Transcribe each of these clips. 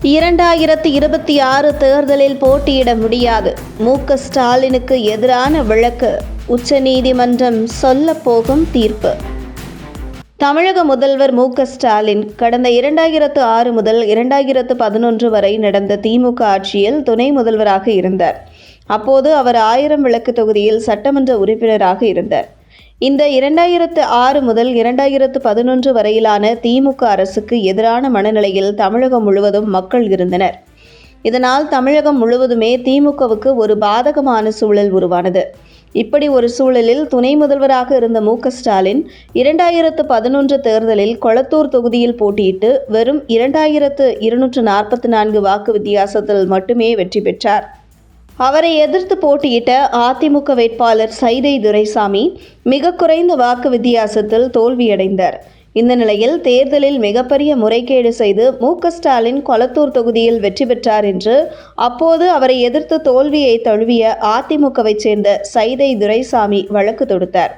2026 தேர்தலில் போட்டியிட முடியாது. மு.க.ஸ்டாலினுக்கு எதிரான வழக்கு உச்சநீதிமன்றம் சொல்லப் போகும் தீர்ப்பு. தமிழக முதல்வர் மு.க.ஸ்டாலின் கடந்த 2006 முதல் 2011 வரை நடந்த திமுக ஆட்சியில் துணை முதல்வராக இருந்தார். அப்போது அவர் 1000 விளக்கு தொகுதியில் சட்டமன்ற உறுப்பினராக இருந்தார். இந்த 2006 முதல் 2011 வரையிலான திமுக அரசுக்கு எதிரான மனநிலையில் தமிழகம் முழுவதும் மக்கள் இருந்தனர். இதனால் தமிழகம் முழுவதுமே திமுகவுக்கு ஒரு பாதகமான சூழல் உருவானது. இப்படி ஒரு சூழலில் துணை முதல்வராக இருந்த மு.க.ஸ்டாலின் 2011 தேர்தலில் கொளத்தூர் தொகுதியில் போட்டியிட்டு வெறும் 2244 வாக்கு வித்தியாசத்தில் மட்டுமே வெற்றி பெற்றார். அவரை எதிர்த்து போட்டியிட்ட அதிமுக வேட்பாளர் சைதை துரைசாமி மிக குறைந்த வாக்கு வித்தியாசத்தில் தோல்வியடைந்தார். இந்த நிலையில் தேர்தலில் மிகப்பெரிய முறைகேடு செய்து மு.க.ஸ்டாலின் கொளத்தூர் தொகுதியில் வெற்றி பெற்றார் என்று அப்போது அவரை எதிர்த்து தோல்வியை தழுவிய அதிமுகவைச் சேர்ந்த சைதை துரைசாமி வழக்கு தொடுத்தார்.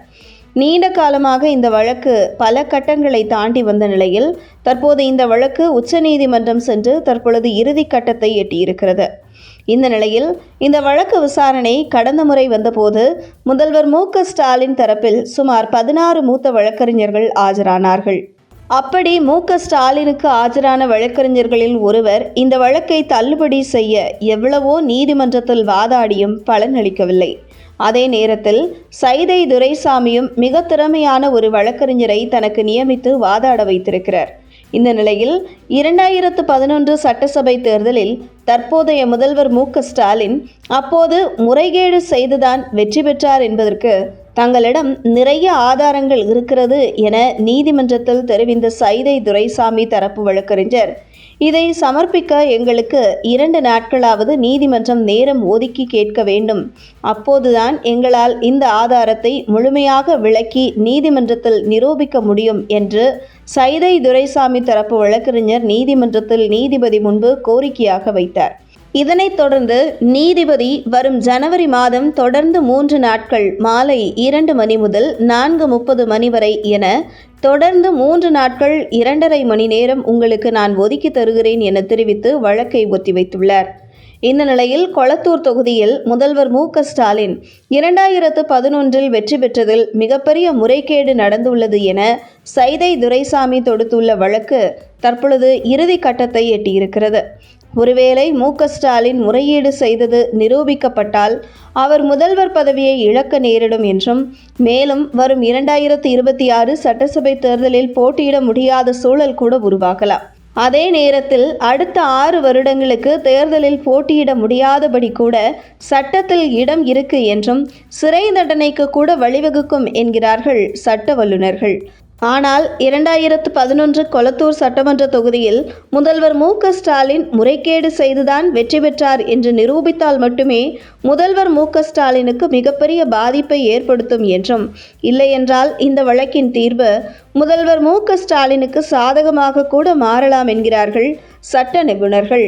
நீண்ட காலமாக இந்த வழக்கு பல கட்டங்களை தாண்டி வந்த நிலையில் தற்போது இந்த வழக்கு உச்சநீதிமன்றம் சென்று தற்பொழுது இறுதி கட்டத்தை எட்டியிருக்கிறது. இந்த நிலையில் இந்த வழக்கு விசாரணை கடந்த முறை வந்தபோது முதல்வர் மு.க.ஸ்டாலின் தரப்பில் சுமார் 16 மூத்த வழக்கறிஞர்கள் ஆஜரானார்கள். அப்படி மு.க.ஸ்டாலினுக்கு ஆஜரான வழக்கறிஞர்களில் ஒருவர் இந்த வழக்கை தள்ளுபடி செய்ய எவ்வளவோ நீதிமன்றத்தில் வாதாடியும் பலனளிக்கவில்லை. அதே நேரத்தில் சைதை துரைசாமியும் மிக திறமையான ஒரு வழக்கறிஞரை தனக்கு நியமித்து வாதாட வைத்திருக்கிறார். இந்த நிலையில் 2011 சட்டசபை தேர்தலில் தற்போதைய முதல்வர் மு.க.ஸ்டாலின் அப்போது முறைகேடு செய்துதான் வெற்றி பெற்றார் என்பதற்கு தங்களிடம் நிறைய ஆதாரங்கள் இருக்கிறது என நீதிமன்றத்தில் தெரிவித்த சைதை துரைசாமி தரப்பு வழக்கறிஞர், இதை சமர்ப்பிக்க எங்களுக்கு 2 நாட்களாவது நீதிமன்றம் நேரம் ஒதுக்கி கேட்க வேண்டும். அப்போதுதான் எங்களால் இந்த ஆதாரத்தை முழுமையாக விளக்கி நீதிமன்றத்தில் நிரூபிக்க முடியும் என்று சைதை துரைசாமி தரப்பு வழக்கறிஞர் நீதிமன்றத்தில் நீதிபதி முன்பு கோரிக்கையாக வைத்தார். இதனைத் தொடர்ந்து நீதிபதி வரும் ஜனவரி மாதம் தொடர்ந்து 3 நாட்கள் மாலை 2 மணி முதல் 4:30 மணி வரை என தொடர்ந்து 3 நாட்கள் 2.5 மணி நேரம் உங்களுக்கு நான் ஒதுக்கி தருகிறேன் என தெரிவித்து வழக்கை ஒத்திவைத்துள்ளார். இந்த நிலையில் கொளத்தூர் தொகுதியில் முதல்வர் மு.க.ஸ்டாலின் 2011 வெற்றி பெற்றதில் மிகப்பெரிய முறைகேடு நடந்துள்ளது என சைதை துரைசாமி தொடுத்துள்ள வழக்கு தற்பொழுது இறுதி கட்டத்தை எட்டியிருக்கிறது. ஒருவேளை மு.க.ஸ்டாலின் முறையீடு செய்தது நிரூபிக்கப்பட்டால் அவர் முதல்வர் பதவியை இழக்க நேரிடும் என்றும், மேலும் வரும் 2026 சட்டசபை தேர்தலில் போட்டியிட முடியாத சூழல் கூட உருவாகலாம். அதே நேரத்தில் அடுத்த 6 வருடங்களுக்கு தேர்தலில் போட்டியிட முடியாதபடி கூட சட்டத்தில் இடம் இருக்கு என்றும் சிறை தண்டனைக்கு கூட வழிவகுக்கும் என்கிறார்கள் சட்ட வல்லுநர்கள். ஆனால் 2011 கொளத்தூர் சட்டமன்ற தொகுதியில் முதல்வர் மு.க.ஸ்டாலின் முறைகேடு செய்துதான் வெற்றி பெற்றார் என்று நிரூபித்தால் மட்டுமே முதல்வர் மு.க.ஸ்டாலினுக்கு மிகப்பெரிய பாதிப்பை ஏற்படுத்தும் என்றும், இல்லையென்றால் இந்த வழக்கின் தீர்வு முதல்வர் மு.க.ஸ்டாலினுக்கு சாதகமாக கூட மாறலாம் என்கிறார்கள் சட்ட நிபுணர்கள்.